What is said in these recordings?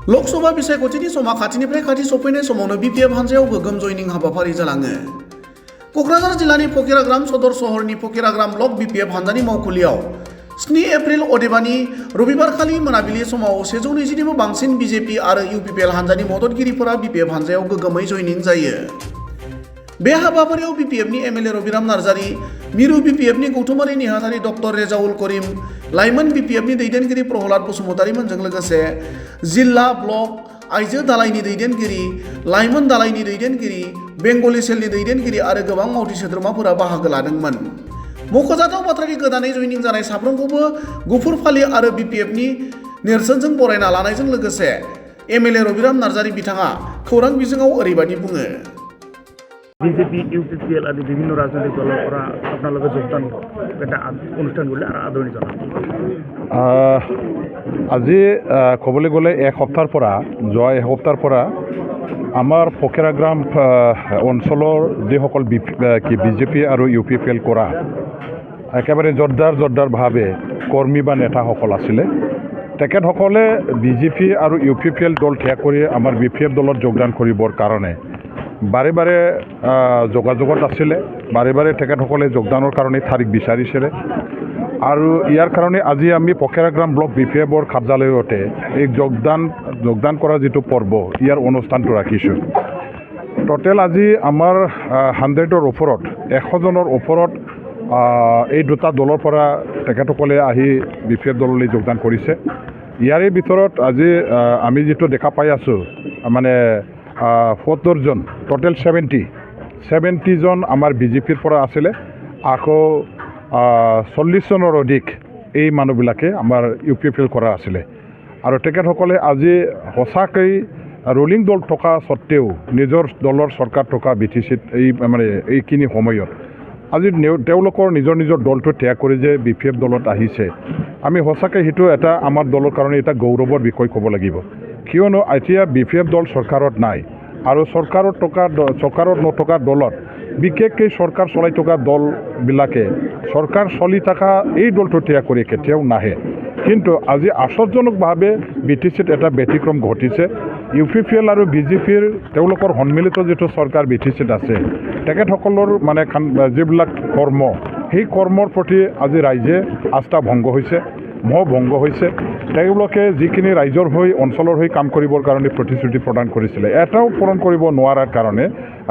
लोकसभा बिसायख'थिनि समा खाथिनिफ्राय खाथि सफैनाय समावनो बिपिएफ हानजायाव गोगोम जयनिं हाबाफारि जालाङो। क'क्राझार जिल्लानि फकिराग्राम सदर सहरनि फकिराग्राम ब्लक बिपिएफ हानजानि मावखुलियाव 7 एप्रिल अदेबानि रबिबारखालि मोनाबिलि समाव 120निबो बांसिन बिजेपि आरो इउपिपिएल हानजानि मददगिरिफोरा बिपिएफ हानजायाव गोगोमै जयनिं जायो। बे हाबाफारियाव बिपिएफनि एमएलए रबिराम नार्जारी, मिरु बिपिएफनि गौथुमारि नेहाथारि डक्टर रेजाउल करिम, लाइमोन बिपिएफनि दैदेनगिरि प्रहलाद बसुमतारीमोनजों लोगोसे जिल्ला ब्लक आइजो दालायनि दैदेनगिरि, लाइमोन दालायनि दैदेनगिरि, बेंगलि सेलनि दैदेनगिरि आरो गोबां मावथि सोद्रोमाफोरा बाहागो लादोंमोन। मख'जाथाव बाथ्रानि गोदानै जयनिं जानाय साफ्रोमखौबो गुफुर फालि आरो बिपिएफनि नेरसोनजों बरायना लानायजों लोगोसे एमएलए रबिराम नार्जारी बिथाङा खौरां बिजोङाव ओरैबायदि बुङो। বিজেপি ইউপিপিএল আদি বিভিন্ন রাজনৈতিক দলের পৰা আপোনালোকে যোগদান এটা অনুষ্ঠান কৰলে আৰ আদৰণি জনাব। আজি ক'বলৈ গ'লে যোৱা এসপ্তাহৰ পৰা আমাৰ ফকিৰাগ্ৰাম অঞ্চলৰ যিসকল বিজেপি আৰু ইউপিপিএল কৰা একেবাৰে জোৰদাৰভাৱে কৰ্মী বা নেতাসকল আছিলে, তেখেতসকলে বিজেপি আৰু ইউপিপিএল দল ত্যাগ কৰি আমাৰ বিপিএফ দলত যোগদান কৰিবৰ কাৰণে বাৰে বাৰে যোগাযোগত আছিলে। বাৰে বাৰে তেখেতসকলে যোগদানৰ কাৰণে তাৰিখ বিচাৰিছিলে আৰু ইয়াৰ কাৰণে আজি আমি ফকিৰাগ্ৰাম ব্লক বিপিএফৰ কাৰ্যালয়তে এই যোগদান কৰা যিটো পৰ্ব ইয়াৰ অনুষ্ঠানটো ৰাখিছোঁ। টোটেল আজি আমাৰ 100ৰ ওপৰত 100জনৰ ওপৰত এই দুটা দলৰ পৰা তেখেতসকলে আহি বিপিএফ দললৈ যোগদান কৰিছে। ইয়াৰে ভিতৰত আজি আমি যিটো দেখা পাই আছোঁ মানে 70জন, টোটেল 70জন আমাৰ বিজেপিৰ পৰা আছিলে, আকৌ 40জনৰ অধিক এই মানুহবিলাকে আমাৰ ইউপিপিএল কৰা আছিলে। আৰু তেখেতসকলে আজি সঁচাকৈ ৰুলিং দল থকা স্বত্তেও নিজৰ দলৰ চৰকাৰ থকা বিটিচিত এইখিনি সময়ত আজি তেওঁলোকৰ নিজৰ দলটো ত্যাগ কৰি যে বিপিএফ দলত আহিছে, আমি সঁচাকৈ সেইটো এটা আমাৰ দলৰ কাৰণে এটা গৌৰৱৰ বিষয় ক'ব লাগিব। কিয়নো এতিয়া বিপিএফ দল চৰকাৰত নাই আৰু চৰকাৰত নথকা দলত বিশেষকৈ চৰকাৰ চলাই থকা দলবিলাকে চৰকাৰ চলি থকা এই দলটো ত্যাগ কৰি কেতিয়াও নাহে। কিন্তু আজি আশ্চৰ্যজনকভাৱে বিটিচিত এটা ব্যতিক্ৰম ঘটিছে। ইউপিপিএল আৰু বিজেপিৰ তেওঁলোকৰ সন্মিলিত যিটো চৰকাৰ বিটিচিত আছে, তেখেতসকলৰ যিবিলাক কৰ্ম, সেই কৰ্মৰ প্ৰতি আজি ৰাইজে আস্থা ভংগ হৈছে, মোহ ভংগ হৈছে। তেওঁলোকে যিখিনি ৰাইজৰ হৈ অঞ্চলৰ হৈ কাম কৰিবৰ কাৰণে প্ৰতিশ্ৰুতি প্ৰদান কৰিছিলে, এটাও পূৰণ কৰিব নোৱাৰাৰ কাৰণে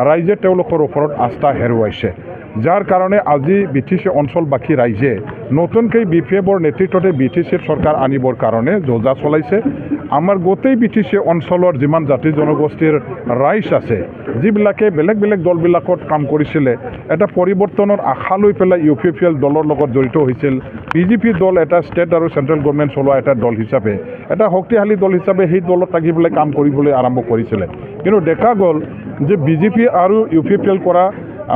ৰাইজে তেওঁলোকৰ ওপৰত আস্থা হেৰুৱাইছে। যাৰ কাৰণে আজি বিটিচি অঞ্চলবাসী ৰাইজে নতুনকৈ বিপিএফৰ নেতৃত্বতে বিটিচিৰ চৰকাৰ আনিবৰ কাৰণে যোজা চলাইছে। আমাৰ গোটেই বিটিচি অঞ্চলৰ যিমান জাতি জনগোষ্ঠীৰ ৰাইজ আছে, যিবিলাকে বেলেগ বেলেগ দলবিলাকত কাম কৰিছিলে, এটা পৰিৱৰ্তনৰ আশা লৈ পেলাই ইউপিপিএল দলৰ লগত জড়িত হৈছিল। বিজেপি দল এটা ষ্টেট আৰু চেণ্ট্ৰেল গভৰ্ণমেণ্ট চলোৱা এটা দল হিচাপে, এটা শক্তিশালী দল হিচাপে সেই দলত থাকি পেলাই কাম কৰিবলৈ আৰম্ভ কৰিছিলে। কিন্তু দেখা গ'ল যে বিজেপি আৰু ইউপিপিএল কৰা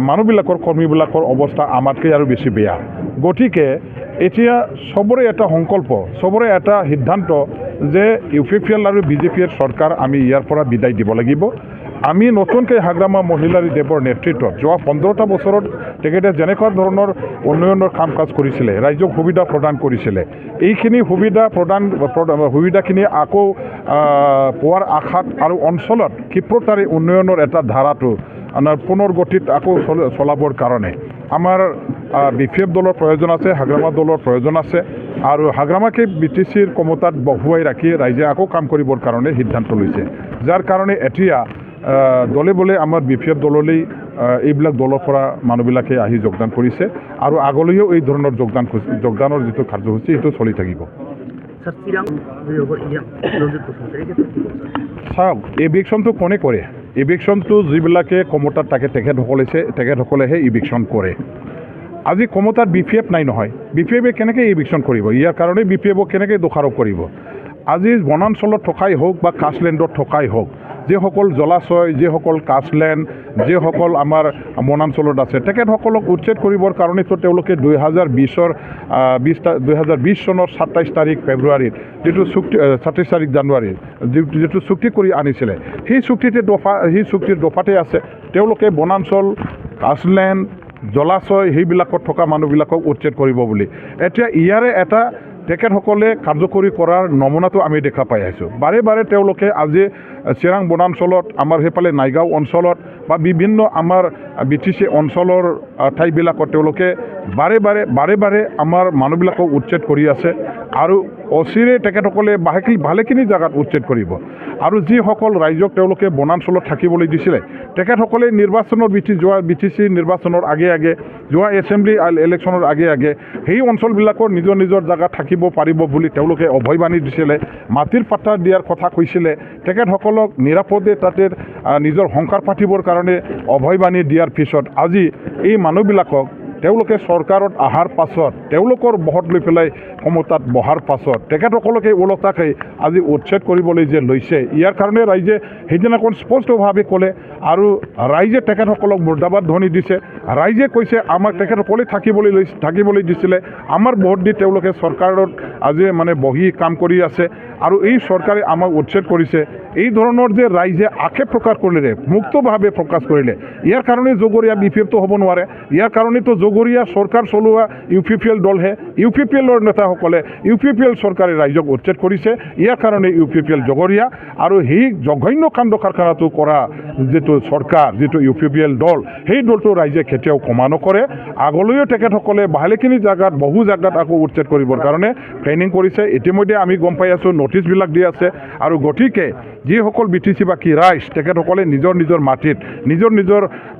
মানুহবিলাকৰ কৰ্মীবিলাকৰ অৱস্থা আমাতকৈ আৰু বেছি বেয়া। গতিকে এতিয়া চবৰে এটা সংকল্প, চবৰে এটা সিদ্ধান্ত যে ইউপিপিএল আৰু বিজেপিৰ চৰকাৰ আমি ইয়াৰ পৰা বিদায় দিব লাগিব। আমি নতুনকৈ হাগ্ৰামা মহিলাৰী দেৱৰ নেতৃত্বত যোৱা 15টা বছৰত তেখেতে যেনেকুৱা ধৰণৰ উন্নয়নৰ কাম কাজ কৰিছিলে, ৰাইজক সুবিধা প্ৰদান কৰিছিলে, এইখিনি সুবিধাখিনি আকৌ পোৱাৰ আশাত আৰু অঞ্চলত ক্ষিপ্ৰতাৰে উন্নয়নৰ এটা ধাৰাটো পুনৰ গতিত আকৌ চলাবৰ কাৰণে আমাৰ বিপিএফ দলৰ প্ৰয়োজন আছে, হাগ্ৰামা দলৰ প্ৰয়োজন আছে। আৰু হাগ্ৰামাকে বিটিচিৰ ক্ষমতাত বহুৱাই ৰাখি ৰাইজে আকৌ কাম কৰিবৰ কাৰণে সিদ্ধান্ত লৈছে। যাৰ কাৰণে এতিয়া দলে বলে আমাৰ বিপিএফ দললৈ এইবিলাক দলৰ পৰা মানুহবিলাকে আহি যোগদান কৰিছে আৰু আগলৈও এই ধৰণৰ যোগদানৰ যিটো কাৰ্যসূচী সেইটো চলি থাকিব। চাওক, ইভিকশ্যনটো কোনে কৰে? ইভিকশ্যনটো যিবিলাকে ক্ষমতাত থাকে তেখেতসকলেহে ইভিকশ্যন কৰে। আজি ক্ষমতাত বিপিএফ নাই নহয়, বিপিএফে কেনেকৈ ইভিকশ্যন কৰিব? ইয়াৰ কাৰণে বিপিএফক কেনেকৈ দোষাৰোপ কৰিব? আজি বনাঞ্চলত থকাই হওক বা কাষ্টলেণ্ডত থকাই হওক, যিসকল জলাশয়, যিসকল কাষ্টলেণ্ড, যিসকল আমাৰ বনাঞ্চলত আছে, তেখেতসকলক উচ্ছেদ কৰিবৰ কাৰণেতো তেওঁলোকে 2020 চনৰ 27 তাৰিখ ফেব্ৰুৱাৰীত যিটো চুক্তি, 27 তাৰিখ জানুৱাৰীত যিটো চুক্তি কৰি আনিছিলে, সেই চুক্তিৰ দফাতে আছে তেওঁলোকে বনাঞ্চল, কাষ্টলেণ্ড, জলাশয় সেইবিলাকত থকা মানুহবিলাকক উচ্ছেদ কৰিব বুলি। এতিয়া ইয়াৰে এটা তেখেতসকলে কাৰ্যকৰী কৰাৰ নমুনাটো আমি দেখা পাই আহিছোঁ। বাৰে বাৰে তেওঁলোকে আজি চিৰাং বনাঞ্চলত আমাৰ সেইফালে নাইগাঁও অঞ্চলত বা বিভিন্ন আমাৰ BTC অঞ্চলৰ ঠাইবিলাকত তেওঁলোকে বাৰে বাৰে আমাৰ মানুহবিলাকক উচ্ছেদ কৰি আছে আৰু অচিৰে তেখেতসকলে ভালেখিনি জেগাত উচ্ছেদ কৰিব। আৰু যিসকল ৰাইজক তেওঁলোকে বনাঞ্চলত থাকিবলৈ দিছিলে তেখেতসকলে নিৰ্বাচনৰ যোৱা BTC নিৰ্বাচনৰ আগে যোৱা এছেম্বলি ইলেকশ্যনৰ আগে সেই অঞ্চলবিলাকৰ নিজৰ জেগাত থাকিব পাৰিব বুলি তেওঁলোকে অভয়বাণী দিছিলে, মাটিৰ পাট্টা দিয়াৰ কথা কৈছিলে, তেখেতসকলক নিৰাপদে তাতে নিজৰ সংসাৰ পাতিবৰ কাৰণে অভয়বাণী দিয়াৰ পিছত আজি এই মানুহবিলাকক তেওঁলোকে চৰকাৰত অহাৰ পাছত তেওঁলোকৰ ভোট লৈ পেলাই ক্ষমতাত বহাৰ পাছত তেখেতসকলকে ওলোটাকে আজি উচ্ছেদ কৰিবলৈ যে লৈছে, ইয়াৰ কাৰণে ৰাইজে সেইদিনাখন স্পষ্টভাৱে ক'লে আৰু ৰাইজে তেখেতসকলক মুৰ্দাবাদ ধ্বনি দিছে। ৰাইজে কৈছে আমাক তেখেতসকলে থাকিবলৈ দিছিলে, আমাৰ ভোট দি তেওঁলোকে চৰকাৰত আজি মানে বহি কাম কৰি আছে আৰু এই চৰকাৰে আমাক উচ্ছেদ কৰিছে। এই ধৰণৰ যে ৰাইজে আক্ষেপ প্ৰকাশ কৰিলে, মুক্তভাৱে প্ৰকাশ কৰিলে, ইয়াৰ কাৰণে জগৰীয়া BPF হ'ব নোৱাৰে। ইয়াৰ কাৰণেতো জগৰীয়া চৰকাৰ চলোৱা UPPL দলহে, UPPLৰ নেতাসকলে UPPL চৰকাৰে ৰাইজক উচ্ছেদ কৰিছে। ইয়াৰ কাৰণে UPPL জগৰীয়া আৰু সেই জঘন্য কাণ্ড কাৰখানাটো কৰা যিটো চৰকাৰ, যিটো UPPL দল, সেই দলটো ৰাইজে কেতিয়াও ক্ষমা নকৰে। আগলৈও তেখেতসকলে ভালেখিনি জেগাত বহু জেগাত আকৌ উচ্ছেদ কৰিবৰ কাৰণে প্লেনিং কৰিছে। ইতিমধ্যে আমি গম পাই আছোঁ, নটিচবিলাক দি আছে আৰু গতিকে যিসকল BTC বাকী ৰাইজ তেখেতসকলে নিজৰ মাটিত নিজৰ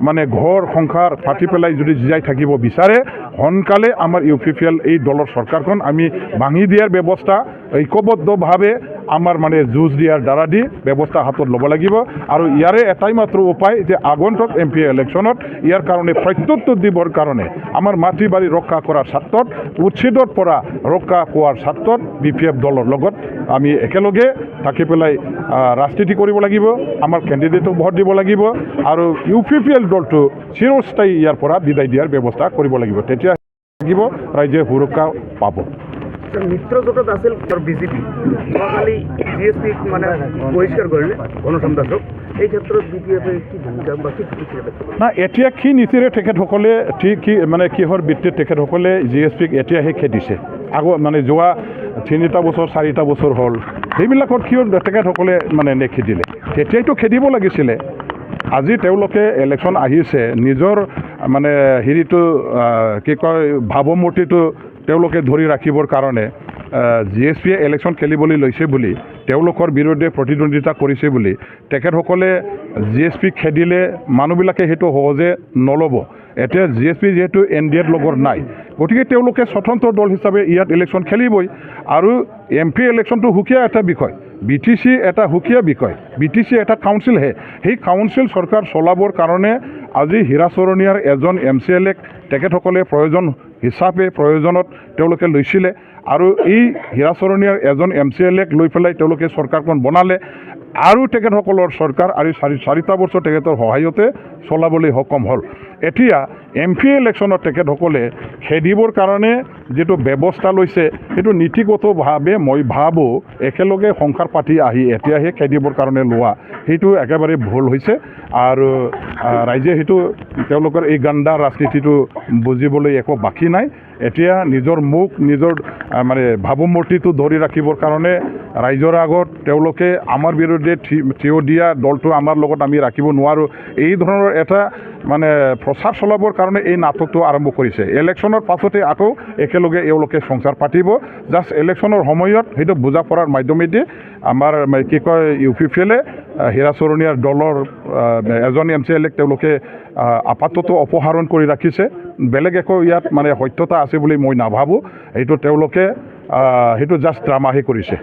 মানে ঘৰ সংসাৰ পাতি পেলাই যদি জীয়াই থাকিব বিচাৰে, সোনকালে আমাৰ UPPL এই দলৰ চৰকাৰখন আমি ভাঙি দিয়াৰ ব্যৱস্থা ঐক্যবদ্ধভাৱে আমাৰ মানে যুঁজ দিয়াৰ দ্বাৰা দি ব্যৱস্থা হাতত ল'ব লাগিব। আৰু ইয়াৰে এটাই মাত্ৰ উপায় যে আগন্তুক MP ইলেকশ্যনত ইয়াৰ কাৰণে প্ৰত্যুত্তৰ দিবৰ কাৰণে আমাৰ মাটি বাৰী ৰক্ষা কৰাৰ স্বাৰ্থত, উচ্ছেদৰ পৰা ৰক্ষা পোৱাৰ স্বাৰ্থত BPF দলৰ লগত আমি একেলগে থাকি পেলাই ৰাজনীতি কৰিব লাগিব, আমাৰ কেণ্ডিডেটক ভোট দিব লাগিব আৰু UPPL দলটো চিৰস্থায়ী ইয়াৰ পৰা বিদায় দিয়াৰ ব্যৱস্থা কৰিব লাগিব। তেতিয়া লাগিব ৰাইজে সুৰক্ষা পাব। মিত্ৰজোঁটত আছিল BJP, যোৱাকালি GSP মানে বহিষ্কাৰ কৰিলে ঘনশ্যাম দাসক, এই ক্ষেত্ৰত BPF কি ভূমিকা বা কি না এতিয়া কি নীতিৰে তেখেতসকলে মানে কিহৰ ভিত্তিত তেখেতসকলে GSPক এতিয়াহে খেদিছে? মানে যোৱা 3টা বছৰ 4টা বছৰ হ'ল, সেইবিলাকত কিয় তেখেতসকলে মানে নেখেদিলে? তেতিয়াইতো খেদিব লাগিছিলে। আজি তেওঁলোকে ইলেকশ্যন আহিছে, নিজৰ মানে হেৰিটো কি কয় ভাৱমূৰ্তিটো তেওঁলোকে ধৰি ৰাখিবৰ কাৰণে GSPয়ে ইলেকশ্যন খেলিবলৈ লৈছে বুলি, তেওঁলোকৰ বিৰুদ্ধে প্ৰতিদ্বন্দ্বিতা কৰিছে বুলি তেখেতসকলে GSPক খেদিলে মানুহবিলাকে সেইটো সহজে নল'ব। এতিয়া GSP যিহেতু NDAৰ লগত নাই, গতিকে তেওঁলোকে স্বতন্ত্ৰ দল হিচাপে ইয়াত ইলেকশ্যন খেলিবই। আৰু MP ইলেকশ্যনটো সুকীয়া এটা বিষয়, BTC এটা সুকীয়া বিষয়, BTC এটা কাউন্সিলহে। সেই কাউন্সিল চৰকাৰ চলাবৰ কাৰণে আজি হীৰাচৰণীয়াৰ এজন MCLAক তেখেতসকলে প্ৰয়োজনত তেওঁলোকে লৈছিলে আৰু এই হীৰাচৰণীয়াৰ এজন MCLAক লৈ পেলাই তেওঁলোকে চৰকাৰখন বনালে আৰু তেখেতসকলৰ চৰকাৰ আৰু 4টা বছৰ তেখেতৰ সহায়তে চলাবলৈ সক্ষম হ'ল। এতিয়া MP ইলেকশ্যনত তেখেতসকলে খেদিবৰ কাৰণে যিটো ব্যৱস্থা লৈছে সেইটো নীতিগতভাৱে মই ভাবোঁ একেলগে সংসাৰ পাতি আহি এতিয়াহে খেদিবৰ কাৰণে লোৱা, সেইটো একেবাৰে ভুল হৈছে। আৰু ৰাইজে সেইটো তেওঁলোকৰ এই গাণ্ডা ৰাজনীতিটো বুজিবলৈ একো বাকী নাই। এতিয়া নিজৰ নিজৰ মানে ভাৱমূৰ্তিটো ধৰি ৰাখিবৰ কাৰণে ৰাইজৰ আগত তেওঁলোকে আমাৰ বিৰুদ্ধে থিয় দিয়া দলটো আমাৰ লগত আমি ৰাখিব নোৱাৰোঁ, এই ধৰণৰ এটা মানে প্ৰচাৰ চলাবৰ কাৰণে এই নাটকটো আৰম্ভ কৰিছে। ইলেকশ্যনৰ পাছতে আকৌ একেলগে এওঁলোকে সংসাৰ পাতিব। জাষ্ট ইলেকশ্যনৰ সময়ত সেইটো বুজা পৰাৰ মাধ্যমেদি আমাৰ কি কয় UPPLে হীৰাচৰণীয়াৰ দলৰ এজন MCLAক তেওঁলোকে আপাতত অপসাৰণ কৰি ৰাখিছে। বেলেগ একো ইয়াত মানে সত্যতা আছে বুলি মই নাভাবোঁ। সেইটো তেওঁলোকে সেইটো জাষ্ট ড্ৰামাহে কৰিছে।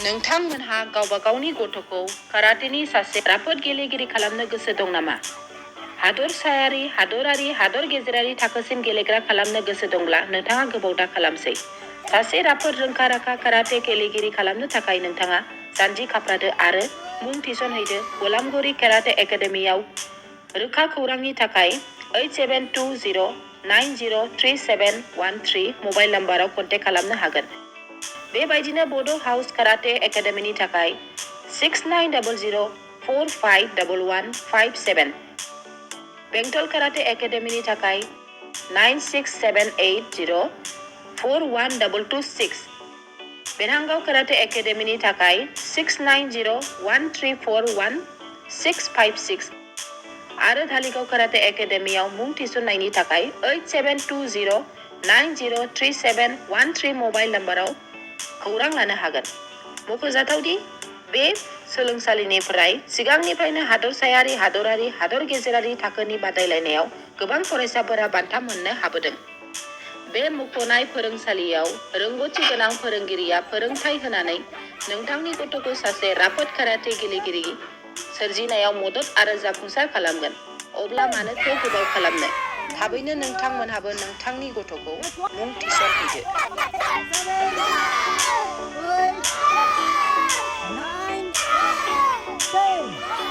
नोंथांमोनहा गावबा गावनि गथ'खौ काराटेनि सासे राफोद गेलेगिरि खालामनो गोसो दं नामा? हादरसायारि, हादरारि, हादर गेजेरारि थाखोसिम गेलेग्रा खालामनो गोसो दंब्ला नोंथाङा गोबाव दा खालामसै। सासे राफोद रोंखा-राखा काराटे गेलेगिरि खालामनो थाखाय नोंथाङा जानजि खाफ्रादो आरो मुं थिसनहैदो गलामगुरि काराटे एकाडेमियाव। रोखा खौरांनि थाखाय 8720903713 मबाइल नाम्बाराव कन्टेक्ट खालामनो हागोन। बेबायदिनो बड' हाउस काराटे एकाडेमिनि थाखाय 6900451157, बेंटल काराटे एकाडेमिनि थाखाय 9678041226 बेरहांगाव काराटे एकाडेमीनि थाखाय 6901341656 आरो धालिगाव काराटे एकाडेमीआव मुं थिसननायनि थाखाय 8720903713 मबाइल नम्बराव खौरां लानो हागोन। मख'जाथावदि बे सोलोंसालिनिफ्राय सिगांनिफ्रायनो हादरसायारि, हादरारि, हादर गेजेरारि थाखोनि बादायलायनायाव गोबां फरायसाफोरा बान्था मोननो हाबोदों। बे मुंख'नाय फोरोंसालियाव रोंग'थि गोनां फोरोंगिरिया फोरोंथाय होनानै नोंथांनि गथ'खौ सासे राफोद काराटे गेलेगिरि सोरजिनायाव मदद आरो जाफुंसार खालामगोन। अब्ला मानोथो गोबाव खालामनो? थाबैनो नोंथांमोनहाबो नोंथांनि गथ'खौ मुं थिसनहैदो। 9, 10.